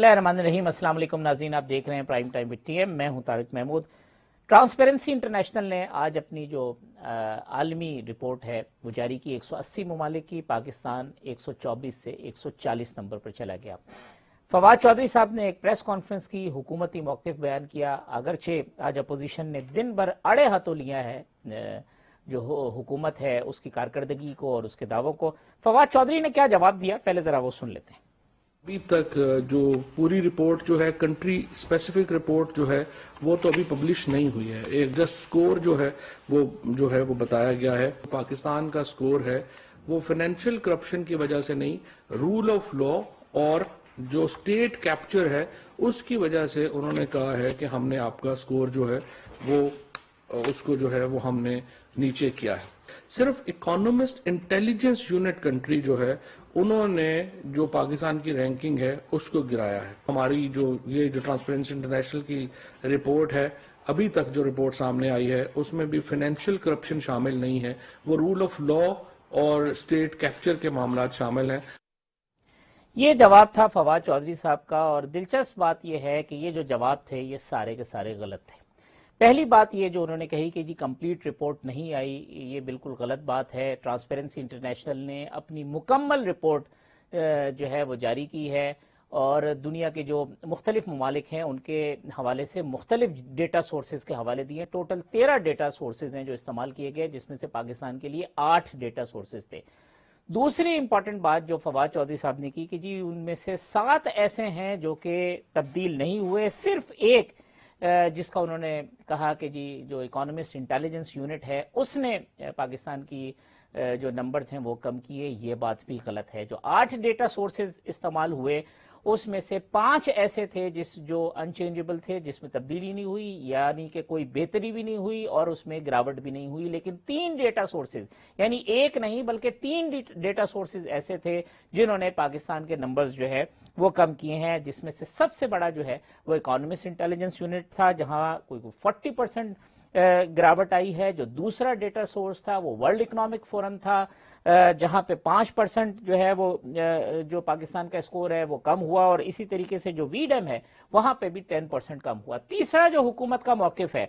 اللہ الرحمن الرحیم۔ السلام علیکم ناظرین، آپ دیکھ رہے ہیں prime time with T M, میں ہوں طارق محمود۔ ٹرانسپیرنسی انٹرنیشنل نے آج اپنی جو عالمی رپورٹ ہے وہ جاری کی، 180 ممالک کی، پاکستان 124 سے 140 نمبر پر چلا گیا۔ فواد چودھری صاحب نے ایک پریس کانفرنس کی، حکومتی موقف بیان کیا، اگرچہ آج اپوزیشن نے دن بھر اڑے ہاتھوں لیا ہے جو حکومت ہے اس کی کارکردگی کو اور اس کے دعووں کو۔ فواد چودھری نے کیا جواب دیا، پہلے ذرا وہ سن لیتے ہیں۔ ابھی تک جو پوری رپورٹ جو ہے کنٹری اسپیسیفک رپورٹ جو ہے وہ تو ابھی پبلش نہیں ہوئی ہے۔ ایک جسٹ سکور جو ہے وہ بتایا گیا ہے۔ پاکستان کا سکور ہے وہ فائنینشیل کرپشن کی وجہ سے نہیں، رول آف لا اور جو اسٹیٹ کیپچر ہے اس کی وجہ سے انہوں نے کہا ہے کہ ہم نے آپ کا سکور جو ہے وہ اس کو جو ہے وہ ہم نے نیچے کیا ہے۔ صرف اکانومسٹ انٹیلیجنس یونٹ کنٹری جو ہے انہوں نے جو پاکستان کی رینکنگ ہے اس کو گرایا ہے۔ ہماری جو ٹرانسپیرنسی انٹرنیشنل کی رپورٹ ہے، ابھی تک جو رپورٹ سامنے آئی ہے اس میں بھی فائنینشیل کرپشن شامل نہیں ہے، وہ رول آف لا اور اسٹیٹ کیپچر کے معاملات شامل ہیں۔ یہ جواب تھا فواد چودھری صاحب کا، اور دلچسپ بات یہ ہے کہ یہ جو جواب تھے یہ سارے کے سارے غلط تھے۔ پہلی بات یہ جو انہوں نے کہی کہ جی کمپلیٹ رپورٹ نہیں آئی، یہ بالکل غلط بات ہے۔ ٹرانسپیرنسی انٹرنیشنل نے اپنی مکمل رپورٹ جو ہے وہ جاری کی ہے، اور دنیا کے جو مختلف ممالک ہیں ان کے حوالے سے مختلف ڈیٹا سورسز کے حوالے دیے۔ ٹوٹل 13 ڈیٹا سورسز ہیں جو استعمال کیے گئے، جس میں سے پاکستان کے لیے 8 ڈیٹا سورسز تھے۔ دوسری امپورٹنٹ بات جو فواد چودھری صاحب نے کی کہ جی ان میں سے 7 ایسے ہیں جو کہ تبدیل نہیں ہوئے، صرف ایک جس کا انہوں نے کہا کہ جی جو اکانومسٹ انٹیلیجنس یونٹ ہے اس نے پاکستان کی جو نمبرز ہیں وہ کم کیے، یہ بات بھی غلط ہے۔ جو 8 ڈیٹا سورسز استعمال ہوئے اس میں سے 5 ایسے تھے جو انچینجبل تھے، جس میں تبدیلی نہیں ہوئی، یعنی کہ کوئی بہتری بھی نہیں ہوئی اور اس میں گراوٹ بھی نہیں ہوئی۔ لیکن 3 ڈیٹا سورسز، یعنی ایک نہیں بلکہ 3 ڈیٹا سورسز ایسے تھے جنہوں نے پاکستان کے نمبرز جو ہے وہ کم کیے ہیں، جس میں سے سب سے بڑا جو ہے وہ اکانومسٹ انٹیلیجنس یونٹ تھا، جہاں کوئی 40% گراوٹ آئی ہے۔ جو دوسرا ڈیٹا سورس تھا وہ ورلڈ اکنامک فورم تھا، جہاں پہ 5% جو ہے وہ جو پاکستان کا اسکور ہے وہ کم ہوا، اور اسی طریقے سے جو وی ڈیم ہے وہاں پہ بھی 10% کم ہوا۔ تیسرا جو حکومت کا موقف ہے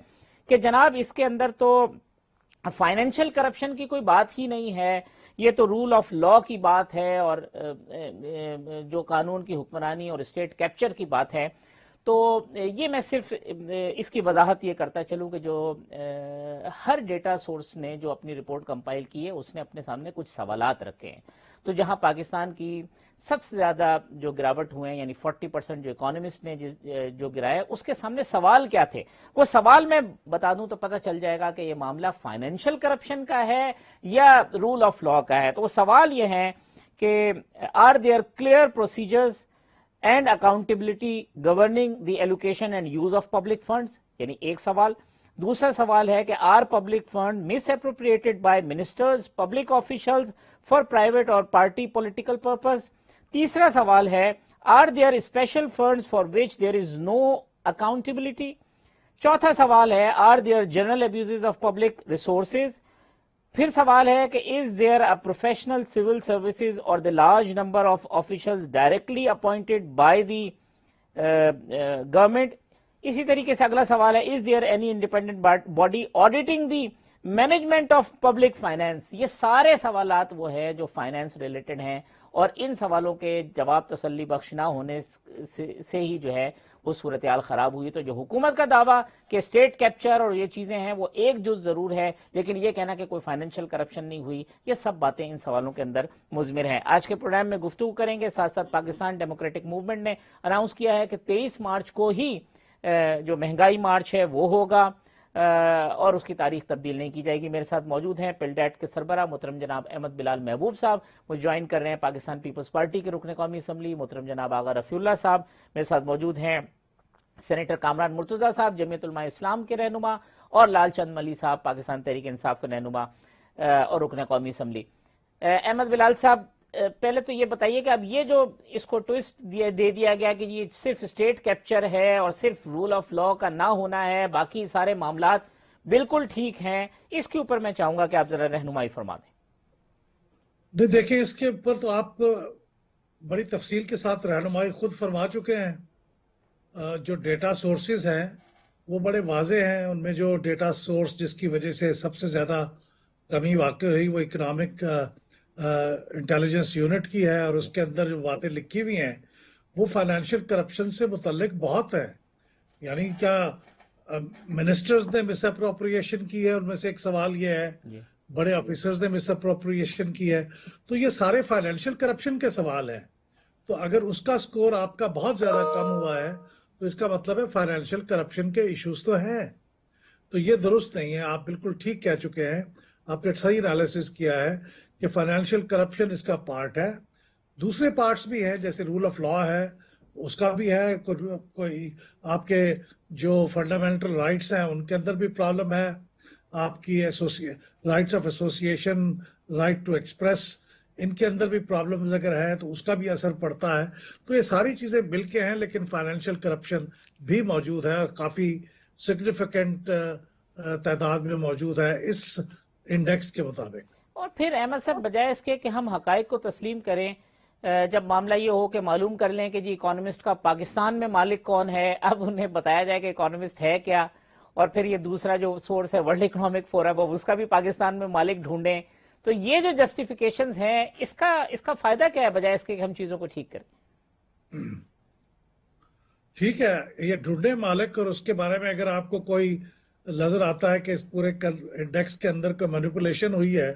کہ جناب اس کے اندر تو فائنینشیل کرپشن کی کوئی بات ہی نہیں ہے، یہ تو رول آف لا کی بات ہے اور جو قانون کی حکمرانی اور اسٹیٹ کیپچر کی بات ہے۔ تو یہ میں صرف اس کی وضاحت یہ کرتا چلوں کہ جو ہر ڈیٹا سورس نے جو اپنی رپورٹ کمپائل کی ہے اس نے اپنے سامنے کچھ سوالات رکھے ہیں۔ تو جہاں پاکستان کی سب سے زیادہ جو گراوٹ ہوئے ہیں، یعنی 40% جو اکانومسٹ نے جو گرایا، اس کے سامنے سوال کیا تھے، وہ سوال میں بتا دوں تو پتہ چل جائے گا کہ یہ معاملہ فائنینشیل کرپشن کا ہے یا رول آف لا کا ہے۔ تو وہ سوال یہ ہیں کہ are there clear procedures and accountability governing the allocation and use of public funds, یعنی ایک سوال۔ دوسرا سوال ہے کہ are public fund misappropriated by ministers, public officials for private اور پارٹی پولیٹیکل پرپز۔ تیسرا سوال ہے are there special funds for which there is no accountability. چوتھا سوال ہے are there general abuses of public resources. پھر سوال ہے کہ is there a professional civil services اور the large number of officials directly appointed by the government. اسی طریقے سے اگلا سوال ہے is there any independent body auditing the management of public finance. یہ سارے سوالات وہ ہیں جو فائنینس ریلیٹڈ ہیں، اور ان سوالوں کے جواب تسلی بخش نہ ہونے سے ہی جو ہے وہ صورتحال خراب ہوئی۔ تو جو حکومت کا دعویٰ کہ اسٹیٹ کیپچر اور یہ چیزیں ہیں وہ ایک جز ضرور ہے، لیکن یہ کہنا کہ کوئی فائنینشیل کرپشن نہیں ہوئی، یہ سب باتیں ان سوالوں کے اندر مضمر ہیں۔ آج کے پروگرام میں گفتگو کریں گے، ساتھ ساتھ پاکستان ڈیموکریٹک موومنٹ نے اناؤنس کیا ہے کہ 23 مارچ کو ہی جو مہنگائی مارچ ہے وہ ہوگا، اور اس کی تاریخ تبدیل نہیں کی جائے گی۔ میرے ساتھ موجود ہیں پلڈیٹ کے سربراہ محترم جناب احمد بلال محبوب صاحب، وہ جوائن کر رہے ہیں پاکستان پیپلز پارٹی کے رکن قومی اسمبلی محترم جناب آغا رفیع اللہ صاحب۔ میرے ساتھ موجود ہیں سینیٹر کامران مرتضیٰ صاحب جمعیت علماء اسلام کے رہنما، اور لال چند ملی صاحب پاکستان تحریک انصاف کے رہنما اور رکن قومی اسمبلی۔ احمد بلال صاحب، پہلے تو یہ بتائیے کہ اب یہ جو اس کو ٹوسٹ دے دیا گیا کہ یہ صرف اسٹیٹ کیپچر ہے اور صرف رول آف لا کا نہ ہونا ہے، باقی سارے معاملات بالکل ٹھیک ہیں، اس کے اوپر میں چاہوں گا کہ آپ ذرا رہنمائی فرما دیں۔ دیکھیں اس کے اوپر تو آپ بڑی تفصیل کے ساتھ رہنمائی خود فرما چکے ہیں. جو ڈیٹا سورسز ہیں وہ بڑے واضح ہیں. ان میں جو ڈیٹا سورس جس کی وجہ سے سب سے زیادہ کمی واقع ہوئی وہ اکنامک انٹیلیجنس یونٹ کی ہے, اور اس کے اندر جو باتیں لکھی ہوئی ہیں وہ فائنینشیل کرپشن سے متعلق بہت ہیں. یعنی کیا منسٹرز نے مس اپروپریشن کی ہے, ان میں سے ایک سوال یہ ہے, بڑے آفیسرز نے مس اپروپریشن کی ہے, تو یہ سارے فائنینشیل کرپشن کے سوال ہیں. تو اگر اس کا سکور آپ کا بہت زیادہ کم ہوا ہے تو اس کا مطلب ہے فائنینشیل کرپشن کے ایشوز تو ہیں. تو یہ درست نہیں ہے. آپ بالکل ٹھیک کہہ چکے ہیں, آپ نے صحیح انالیسس کیا ہے کہ فائنینشیل کرپشن اس کا پارٹ ہے. دوسرے پارٹس بھی ہیں جیسے رول آف لا ہے, اس کا بھی ہے. کوئی آپ کے جو فنڈامنٹل رائٹس ہیں ان کے اندر بھی پرابلم ہے. آپ کی rights of association, right to express, ان کے اندر بھی پرابلمز اگر ہیں تو اس کا بھی اثر پڑتا ہے. تو یہ ساری چیزیں مل کے ہیں, لیکن فائنینشیل کرپشن بھی موجود ہے اور کافی سگنیفیکنٹ تعداد میں موجود ہے اس انڈیکس کے مطابق. اور پھر احمد صاحب بجائے اس کے کہ ہم حقائق کو تسلیم کریں, جب معاملہ یہ ہو کہ معلوم کر لیں کہ جی اکانومسٹ کا پاکستان میں مالک کون ہے, اب انہیں بتایا جائے کہ اکانومسٹ ہے کیا, اور پھر یہ دوسرا جو سورس ہے ورلڈ اکنامک فورم, اب اس کا بھی پاکستان میں مالک ڈھونڈیں, تو یہ جو جسٹیفیکیشنز ہیں اس کا فائدہ کیا ہے بجائے اس کے کہ ہم چیزوں کو ٹھیک کریں؟ ٹھیک ہے, یہ ڈھونڈے مالک, اور اس کے بارے میں اگر آپ کو کوئی نظر آتا ہے کہ اس پورے انڈیکس کے اندر کوئی مینیپولیشن ہوئی ہے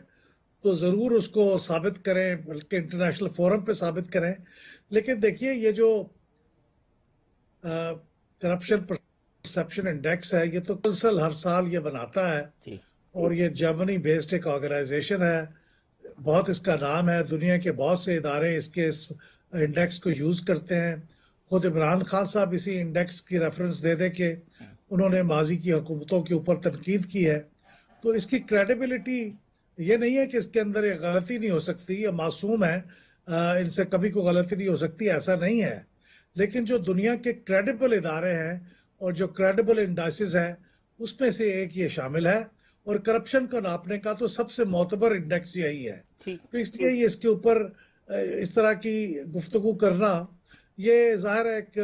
تو ضرور اس کو ثابت کریں, بلکہ انٹرنیشنل فورم پہ ثابت کریں. لیکن دیکھیے یہ جو کرپشن پرسپشن انڈیکس ہے یہ تو کنسل ہر سال یہ بناتا ہے, اور یہ جرمنی بیسڈ ایک آرگنائزیشن ہے, بہت اس کا نام ہے, دنیا کے بہت سے ادارے اس کے انڈیکس کو یوز کرتے ہیں. خود عمران خان صاحب اسی انڈیکس کی ریفرنس دے دے کے انہوں نے ماضی کی حکومتوں کے اوپر تنقید کی ہے. تو اس کی کریڈیبلٹی یہ نہیں ہے کہ اس کے اندر یہ غلطی نہیں ہو سکتی, یہ معصوم ہے, ان سے کبھی کوئی غلطی نہیں ہو سکتی, ایسا نہیں ہے. لیکن جو دنیا کے کریڈیبل ادارے ہیں اور جو کریڈیبل انڈائسز ہیں اس میں سے ایک یہ شامل ہے, اور کرپشن کو ناپنے کا تو سب سے معتبر انڈیکس یہی ہے. تو اس لیے یہ اس کے اوپر اس طرح کی گفتگو کرنا, یہ ظاہر ہے ایک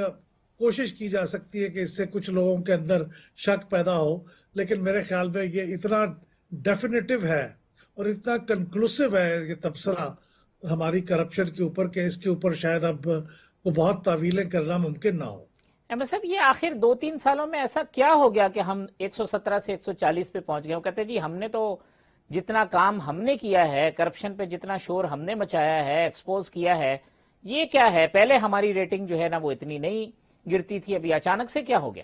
کوشش کی جا سکتی ہے کہ اس سے کچھ لوگوں کے اندر شک پیدا ہو, لیکن میرے خیال میں یہ اتنا ڈیفینیٹو ہے اور اتنا کنکلوسیو ہے یہ تبصرہ ہماری کرپشن کے اوپر کہ اس کے اوپر شاید اب کو بہت تعویلیں کرنا ممکن نہ ہو. احمد صاحب یہ آخر 2-3 سالوں میں ایسا کیا ہو گیا کہ ہم 117 سے 140 پہ پہنچ گئے؟ وہ کہتے ہیں جی ہم نے تو جتنا کام ہم نے کیا ہے, کرپشن پہ جتنا شور ہم نے مچایا ہے, ایکسپوز کیا ہے, یہ کیا ہے؟ پہلے ہماری ریٹنگ جو ہے نا وہ اتنی نہیں گرتی تھی, ابھی اچانک سے کیا ہو گیا؟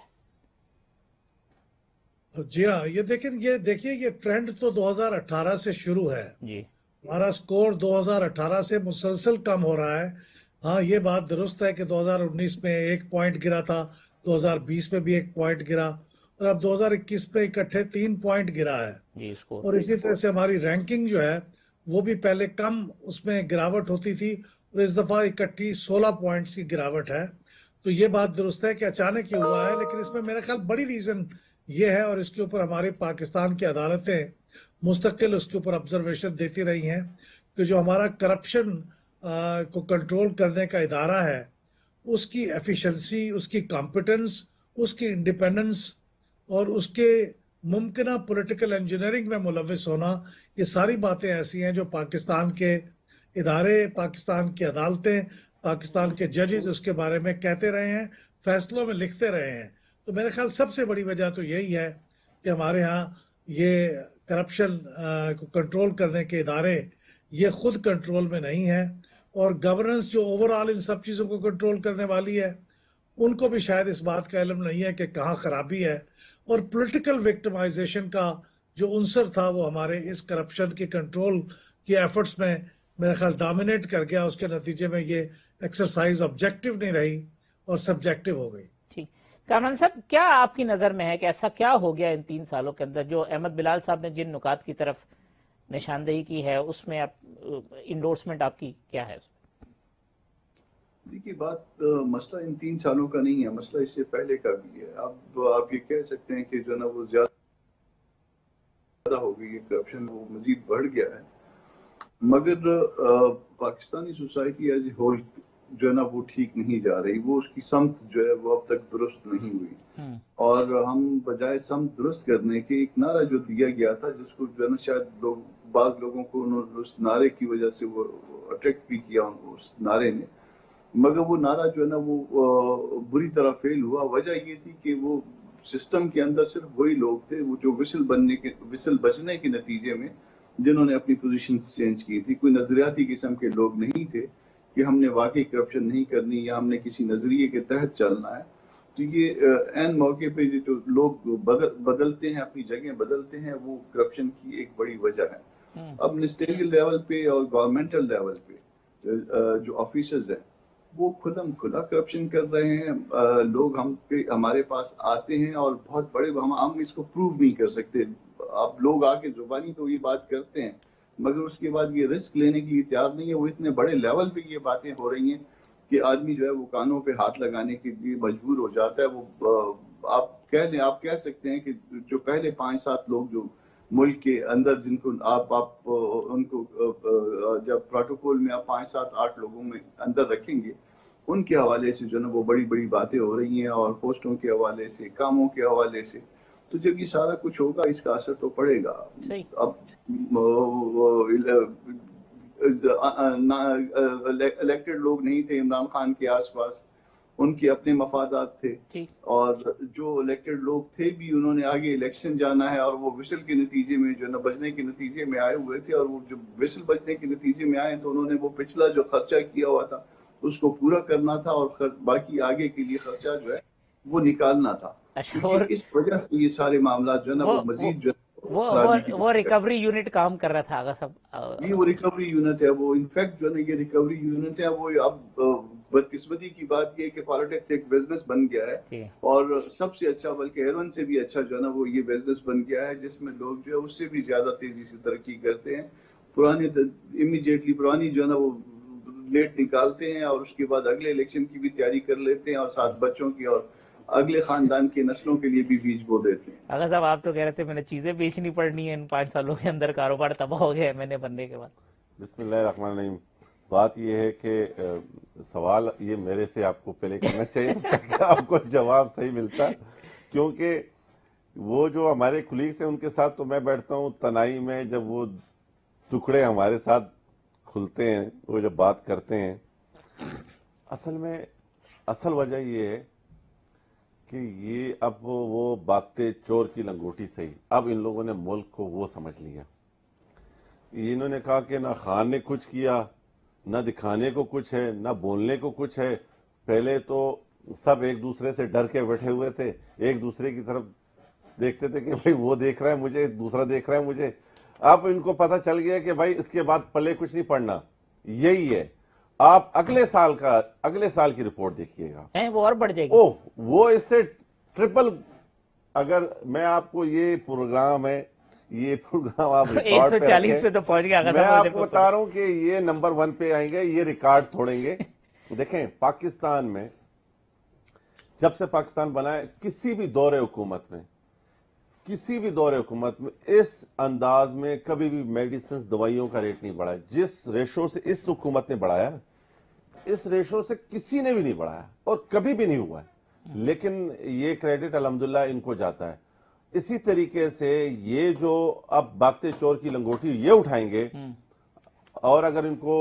جی ہاں, یہ دیکھیے یہ ٹرینڈ تو 2018 سے شروع ہے. جی ہمارا سکور 2018 سے مسلسل کم ہو رہا ہے. ہاں یہ بات درست ہے کہ 2019 میں 1 پوائنٹ گرا تھا, 2020 میں بھی 1 پوائنٹ گرا, اور اب 2021 میں اکٹھے 3 پوائنٹ گرا ہے. جی سکور. اور اسی طرح سے ہماری رینکنگ جو ہے وہ بھی پہلے کم اس میں گراوٹ ہوتی تھی, اور اس دفعہ اکٹھی 16 پوائنٹس کی گراوٹ ہے. تو یہ بات درست ہے کہ اچانک ہی ہوا ہے, لیکن اس میں میرا خیال بڑی ریزن یہ ہے, اور اس کے اوپر ہماری پاکستان کی عدالتیں مستقل اس کے اوپر آبزرویشن دیتی رہی ہیں کہ جو ہمارا کرپشن کو کنٹرول کرنے کا ادارہ ہے اس کی ایفیشنسی, اس کی کمپٹنس, اس کی انڈیپینڈنس اور اس کے ممکنہ پولیٹیکل انجینئرنگ میں ملوث ہونا, یہ ساری باتیں ایسی ہیں جو پاکستان کے ادارے, پاکستان کی عدالتیں, پاکستان کے ججز اس کے بارے میں کہتے رہے ہیں, فیصلوں میں لکھتے رہے ہیں. تو میرے خیال سب سے بڑی وجہ تو یہی ہے کہ ہمارے ہاں یہ کرپشن کو کنٹرول کرنے کے ادارے یہ خود کنٹرول میں نہیں ہیں, اور گورننس جو اوور آل ان سب چیزوں کو کنٹرول کرنے والی ہے ان کو بھی شاید اس بات کا علم نہیں ہے کہ کہاں خرابی ہے. اور پولیٹیکل وکٹمائزیشن کا جو عنصر تھا وہ ہمارے اس کرپشن کی کنٹرول کی ایفرٹس میں میرا خیال ڈومینیٹ کر گیا. اس کے نتیجے میں یہ ایکسرسائز آبجیکٹیو نہیں رہی اور سبجیکٹو ہو گئی. ٹھیک. کامران صاحب کیا آپ کی نظر میں ہے کہ ایسا کیا ہو گیا ان 3 سالوں کے اندر جو احمد بلال صاحب نے جن نکات کی طرف نشاندہی کی ہے اس میں انڈورسمنٹ آپ کی کیا ہے؟ دیکھیے بات مسئلہ ان 3 سالوں کا نہیں ہے, مسئلہ اس سے پہلے کا بھی ہے. اب آپ یہ کہہ سکتے ہیں کہ جو نا وہ زیادہ ہو گئی ہے کرپشن, وہ مزید بڑھ گیا ہے, مگر Pakistani society as a whole جو ہے نا وہ ٹھیک نہیں جا رہی، وہ اس کی سمت جو ہے وہ اب تک درست نہیں ہوئی، اور ہم بجائے سمت درست کرنے کے ایک نعرہ جو دیا گیا تھا جس کو جو ہے نا شاید بعض لوگوں کو اس نعرے کی وجہ سے وہ اٹریکٹ بھی کیا اس نعرے نے، مگر وہ نعرہ جو ہے نا وہ بری طرح فیل ہوا۔ وجہ یہ تھی کہ وہ سسٹم کے اندر صرف وہی لوگ تھے وہ جو وسل بچنے کے نتیجے میں جنہوں نے اپنی پوزیشن چینج کی تھی، کوئی نظریاتی قسم کے لوگ نہیں تھے کہ ہم نے واقعی کرپشن نہیں کرنی یا ہم نے کسی نظریے کے تحت چلنا ہے۔ تو یہ عین موقع پہ جو لوگ بدلتے ہیں، اپنی جگہیں بدلتے ہیں، وہ کرپشن کی ایک بڑی وجہ ہے۔ اب منسٹریل لیول پہ اور گورنمنٹل لیول پہ جو آفیسرز ہیں وہ کھلم کھلا کرپشن کر رہے ہیں۔ لوگ ہمارے پاس آتے ہیں اور بہت بڑے، ہم اس کو پروو نہیں کر سکتے، اب لوگ آ کے زبانی تو یہ بات کرتے ہیں مگر اس کے بعد یہ رسک لینے کے لیے تیار نہیں ہے۔ وہ اتنے بڑے لیول پہ یہ باتیں ہو رہی ہیں کہ آدمی جو ہے وہ کانوں پہ ہاتھ لگانے کے لیے مجبور ہو جاتا ہے۔ وہ آپ کہہ سکتے ہیں کہ جو پہلے 5-7 لوگ جو ملک کے اندر جن کو آپ ان کو جب پروٹوکول میں آپ 5-7-8 لوگوں میں اندر رکھیں گے، ان کے حوالے سے جو نا وہ بڑی بڑی باتیں ہو رہی ہیں، اور پوسٹوں کے حوالے سے، کاموں کے حوالے سے، تو جب یہ سارا کچھ ہوگا اس کا اثر تو پڑے گا۔ اب الیکٹڈ لوگ نہیں تھے عمران خان کے آس پاس، ان کے اپنے مفادات تھے، اور جو الیکٹڈ لوگ تھے بھی انہوں نے آگے الیکشن جانا ہے، اور وہ وسل کے نتیجے میں جو ہے نا بچنے کے نتیجے میں آئے ہوئے تھے، اور وہ جو وسل بچنے کے نتیجے میں آئے تو انہوں نے وہ پچھلا جو خرچہ کیا ہوا تھا اس کو پورا کرنا تھا، اور باقی آگے کے لیے خرچہ جو ہے وہ نکالنا تھا۔ اس وجہ سے یہ سارے معاملات جو ہے نا وہ مزید جو وہ ریکوری یونٹ کام کر رہا تھا آغا صاحب، یہ وہ ریکوری یونٹ ہے، وہ انفیکٹ جو ہے نا یہ ریکوری یونٹ ہے۔ وہ اب بدقسمتی کی بات یہ ہے کہ پالیٹکس ایک بزنس بن گیا ہے، اور سب سے اچھا بلکہ ایرون سے بھی اچھا جو ہے نا وہ یہ بزنس بن گیا ہے جس میں لوگ جو ہے اس سے بھی زیادہ تیزی سے ترقی کرتے ہیں، امیڈیٹلی پرانی جو ہے نا وہ لیٹ نکالتے ہیں، اور اس کے بعد اگلے الیکشن کی بھی تیاری کر لیتے ہیں، اور ساتھ بچوں کی اور اگلے خاندان کی نسلوں کے لیے بھی بیج بو دیتے ہیں۔ آغا صاحب آپ تو کہہ رہے تھے میں نے چیزیں بیچنی پڑنی ہیں، ان 5 سالوں کے اندر کاروبار تباہ ہو گیا MNA بننے کے بعد۔ بسم اللہ الرحمن الرحیم۔ بات یہ ہے کہ سوال یہ میرے سے آپ کو پہلے کرنا چاہیے تاکہ آپ کو جواب صحیح ملتا، کیونکہ وہ جو ہمارے کولیگس ہیں ان کے ساتھ تو میں بیٹھتا ہوں تنہائی میں، جب وہ ٹکڑے ہمارے ساتھ کھلتے ہیں، وہ جب بات کرتے ہیں، اصل وجہ یہ ہے کہ یہ اب وہ باگتے چور کی لنگوٹی صحیح، اب ان لوگوں نے ملک کو وہ سمجھ لیا۔ انہوں نے کہا کہ نہ خان نے کچھ کیا، نہ دکھانے کو کچھ ہے، نہ بولنے کو کچھ ہے۔ پہلے تو سب ایک دوسرے سے ڈر کے بیٹھے ہوئے تھے، ایک دوسرے کی طرف دیکھتے تھے کہ بھائی وہ دیکھ رہا ہے مجھے، دوسرا دیکھ رہا ہے مجھے۔ اب ان کو پتہ چل گیا کہ بھائی اس کے بعد پلے کچھ نہیں پڑنا، یہی ہے۔ آپ اگلے سال کی رپورٹ دیکھیے گا، وہ اور بڑھ جائے گی، وہ اس سے ٹرپل۔ اگر میں آپ کو یہ پروگرام آپ ریکارڈ 140 پہ تو پہنچ گیا۔ میں آپ کو بتا رہا ہوں کہ یہ نمبر 1 پہ آئیں گے، یہ ریکارڈ توڑیں گے۔ دیکھیں پاکستان میں جب سے پاکستان بنا ہے، کسی بھی دور حکومت میں اس انداز میں کبھی بھی میڈیسنز، دوائیوں کا ریٹ نہیں بڑھا ہے۔ جس ریشو سے اس حکومت نے بڑھایا، اس ریشو سے کسی نے بھی نہیں بڑھایا اور کبھی بھی نہیں ہوا ہے، لیکن یہ کریڈٹ الحمدللہ ان کو جاتا ہے۔ اسی طریقے سے یہ جو اب باگتے چور کی لنگوٹی یہ اٹھائیں گے، اور اگر ان کو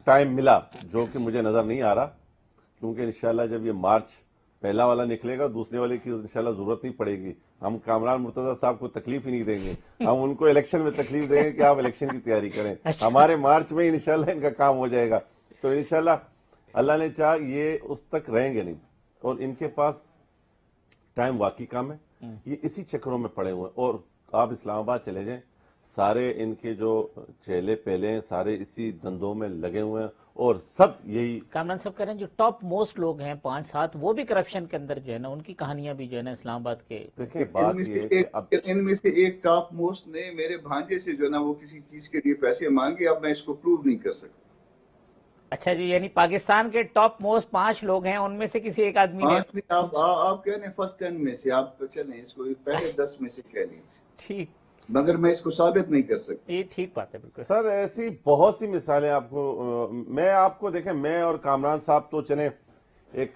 ٹائم ملا، جو کہ مجھے نظر نہیں آ رہا، کیونکہ انشاءاللہ جب یہ مارچ پہلا والا نکلے گا، دوسرے والے کی انشاءاللہ ضرورت نہیں پڑے گی۔ ہم کامران مرتضی صاحب کو تکلیف ہی نہیں دیں گے، ہم ان کو الیکشن میں تکلیف دیں گے کہ آپ الیکشن کی تیاری کریں۔ ہمارے مارچ میں انشاءاللہ ان کا کام ہو جائے گا، تو انشاءاللہ اللہ نے چاہا یہ اس تک رہیں گے نہیں، اور ان کے پاس ٹائم واقعی کم ہے۔ یہ اسی چکروں میں پڑے ہوئے ہیں، اور آپ اسلام آباد چلے جائیں، سارے ان کے جو چہلے پہلے ہیں سارے اسی دندوں میں لگے ہوئے ہیں، اور سب یہی کامران صاحب کہہ رہے ہیں جو ٹاپ موسٹ لوگ ہیں 5-7 وہ بھی کرپشن کے اندر جو ہے نا ان کی کہانیاں بھی جو ہے نا اسلام آباد کے۔ دیکھیں بات یہ ہے کہ اب ان میں سے ایک ٹاپ موسٹ نے میرے بھانجے سے جو ہے نا وہ کسی چیز کے لیے پیسے مانگے، اب میں اس کو پروو نہیں کر سکتا۔ اچھا جی، یعنی پاکستان کے ٹاپ موسٹ 5 لوگ ہیں، ان میں سے کسی ایک آدمی نے آپ کہہ رہے ہیں فرسٹ 10 میں سے، آپ چلیں اس کو پہلے 10 میں سے کہہ لیجیے۔ ٹھیک، मगर मैं इसको साबित नहीं कर सकता। ये ठीक बात है बिल्कुल सर ऐसी बहुत सी मिसालें आपको मैं आपको देखें, मैं और कामरान साहब तो चले एक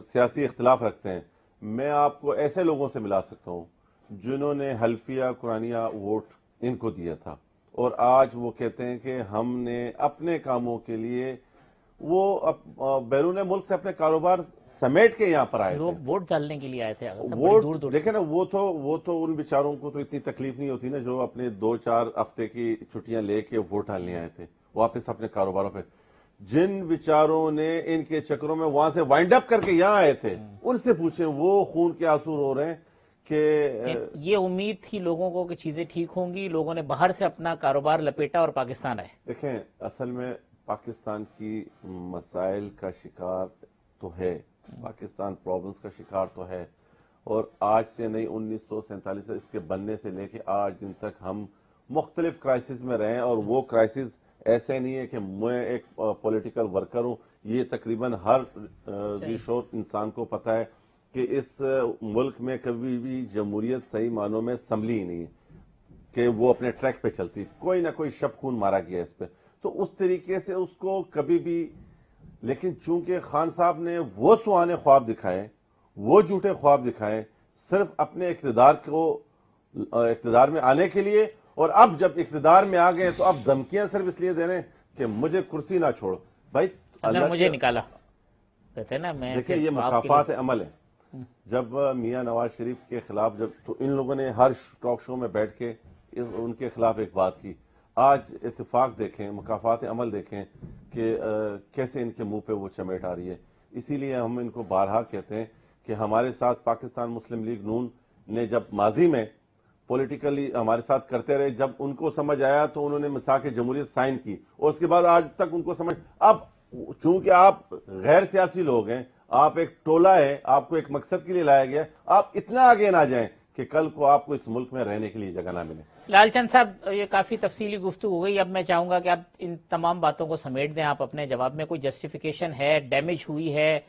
सियासी इख्तिलाफ रखते हैं, मैं आपको ऐसे लोगों से मिला सकता हूं जिन्होंने हल्फिया कुरानिया वोट इनको दिया था और आज वो कहते हैं कि हमने अपने कामों के लिए वो बैरून मुल्क से अपने कारोबार समेट के यहाँ पर आए वो थे। वोट डालने के लिए आए थे बड़ी वोट दूर दूर देखे ना, वो तो उन बेचारों को तो इतनी तकलीफ नहीं होती ना जो अपने 2-4 हफ्ते की छुट्टियां लेके वोट डालने आए थे वापस अपने कारोबारों पे। जिन बेचारों ने इनके चक्रों में वहां से वाइंड अप करके यहाँ आए थे, उनसे पूछें, वो खून के आंसू रो रहे हैं कि ये उम्मीद थी लोगों को कि चीजें ठीक होंगी, लोगों ने बाहर से अपना कारोबार लपेटा और पाकिस्तान आए। देखें असल में पाकिस्तान की मसाइल का शिकार तो है, पाकिस्तान प्रॉब्लम्स का शिकार तो है, और आज से नहीं 1947 से इसके बनने से लेके आज दिन तक हम मुख्तलिफ क्राइसिस में रहे हैं। और वो क्राइसिस ऐसे नहीं है कि मैं एक पॉलिटिकल वर्कर हूं, ये तकरीबन हर शोर इंसान को पता है कि इस मुल्क में कभी भी जमहूरियत सही मानों में संभली ही नहीं है कि वो अपने ट्रैक पे चलती, कोई ना कोई शब खून मारा गया इस पे, तो उस तरीके से उसको कभी भी। लेकिन चूंकि खान साहब ने वो सुहाने ख्वाब दिखाए, वो झूठे ख्वाब दिखाए सिर्फ अपने इक़्तिदार में आने के लिए, और अब जब इक़्तिदार में आ गए तो अब धमकियां सिर्फ इसलिए दे रहे हैं कि मुझे कुर्सी ना छोड़ो। भाई अगर मुझे निकाला कहते हैं ना, मैं देखिए ये मुखाफात अमल है। जब मियां नवाज शरीफ के खिलाफ जब तो इन लोगों ने हर टॉक शो में बैठ के उनके खिलाफ एक बात की, आज इत्तेफाक देखें, मुकाफात अमल देखें कि कैसे इनके मुंह पे वो चमेट आ रही है। इसीलिए हम इनको बारहा कहते हैं कि हमारे साथ पाकिस्तान मुस्लिम लीग नून ने जब माजी में पॉलिटिकली हमारे साथ करते रहे, जब उनको समझ आया तो उन्होंने मिसाक जमहूरियत साइन की, और उसके बाद आज तक उनको समझ। अब चूंकि आप गैर सियासी लोग हैं, आप एक टोला है, आपको एक मकसद के लिए लाया गया, आप इतना आगे ना जाएं कि कल को आपको इस मुल्क में रहने के लिए जगह ना मिले। लालचंद साहब, ये काफी तफसीली गुफ्तगू हो गई। अब मैं चाहूंगा कि आप इन तमाम बातों को समेट दें। आप अपने जवाब में कोई जस्टिफिकेशन है, डैमेज हुई है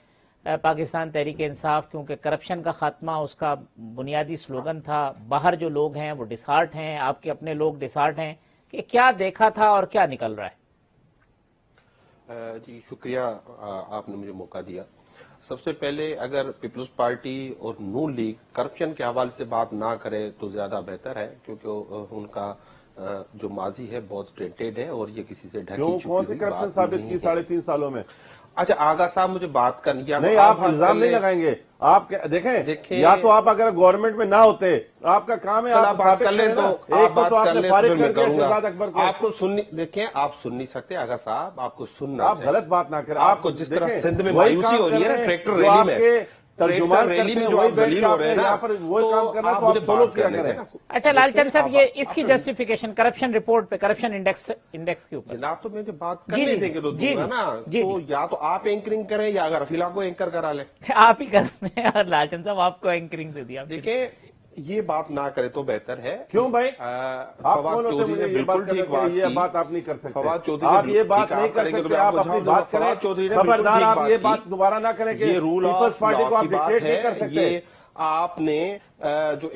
पाकिस्तान तहरीक इंसाफ, क्योंकि करप्शन का खात्मा उसका बुनियादी स्लोगन था, बाहर जो लोग हैं वो डिसहार्ट हैं, आपके अपने लोग डिसहार्ट हैं, कि क्या देखा था और क्या निकल रहा है? जी शुक्रिया, आपने मुझे मौका दिया। सबसे पहले अगर पीपल्स पार्टी और नून लीग करप्शन के हवाले से बात ना करे तो ज्यादा बेहतर है, क्योंकि उनका जो माजी है बहुत टेंटेड है और ये किसी से ढकी कौन सी करप्शन साबित की 3.5 सालों में? अच्छा आगा साहब, मुझे बात करनी नहीं, आप इल्जाम नहीं लगाएंगे। आप देखें, या तो आप अगर गवर्नमेंट में ना होते, आपका काम है आप बात कर ले, तो एक तो आपने फारिग कर दिया शहजाद अकबर को। आपको सुननी, देखें आप सुन नहीं सकते आगा साहब, आपको सुनना, आप गलत बात ना करें। आपको जिस तरह सिंध में मायूसी हो रही है ट्रैक्टर रैली में, ट्रैक्टर रैली में जो आप जलील हो रहे हैं ना, पर वो काम करना तो आप फॉलो किया करें। अच्छा लालचंद साहब, ये इसकी जस्टिफिकेशन करप्शन रिपोर्ट पे, करप्शन इंडेक्स के ऊपर जनाब, तो मुझे बात करने देंगे तो दूंगा ना, तो या तो आप एंकरिंग करें या अगर रफीला को एंकर करा लें। आप ही कर रहे हैं, और लालचंद साहब आपको एंकरिंग से दिया। देखिए ये बात ना करे तो बेहतर है। क्यों भाई? फवाद चौधरी ने बिल्कुल ठीक बात की। ये बात आप नहीं कर सकते। फवाद चौधरी आप ये बात नहीं कर सकते, आप अपनी बात करें। खबरदार आप ये बात दोबारा ना करें कि ये रूल पीपल्स पार्टी को आप डिक्टेट नहीं कर सकते। ये आपने जो